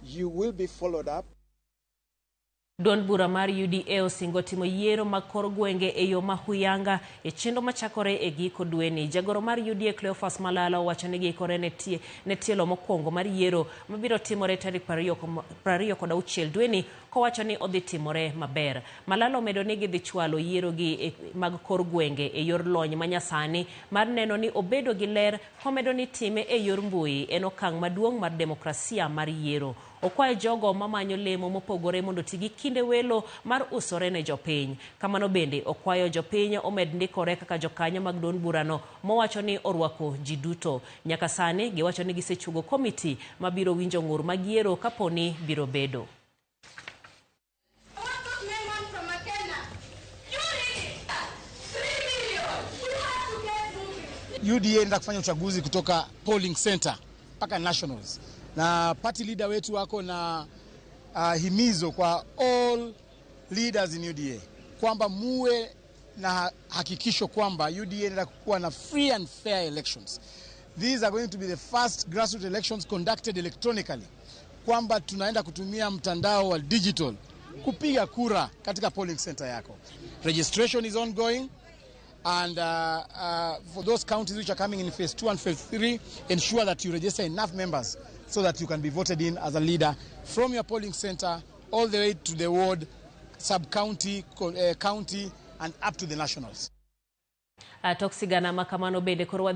you will be followed up. Duond bura mar UDA osingo timo yiero mag kor gwenge e yo ma huyanga e chenro machakore e giko dweni. Jagoro mar UDA Cleophas Malala owacho ni gikore ne tielo mokwongo mar yiero mabiro timore tarik 26 dweni, kowacho ni odhi timore maber. Malala omedo ni gidhi chwalo yiero gi mag kor gwenge e yor lony manyasani mar neno ni obedo gi ler, komedo ni time e yor mbui en okang' maduong' mar demokrasia mar yiero. Okwayo jogo mamanyo lemo mopogore mondo tigi kinde welo mar usore ne jopiny. Kamano bende okwayo jopiny omed ndikore kaka jokanyo mag duond burano mowacho ni orwako ji duto. Nyaka sani giwacho ni gisechugo komiti mabiro winjo ng'ur mag yiero kaponi biro bedo. UDA inaenda kufanya uchaguzi kutoka polling center mpaka nationals. Na party leader wetu wako na himizo kwa all leaders in UDA kwamba muwe na hakikisho kwamba UDA inaenda kuwa na free and fair elections. These are going to be the first grassroots elections conducted electronically. Kwamba tunaenda kutumia mtandao wa digital kupiga kura katika polling center yako. Registration is ongoing. And for those counties which are coming in phase 2 and phase 3, ensure that you register enough members so that you can be voted in as a leader from your polling center all the way to the ward, sub-county, county, and up to the nationals. Toksigana makamano bende korwa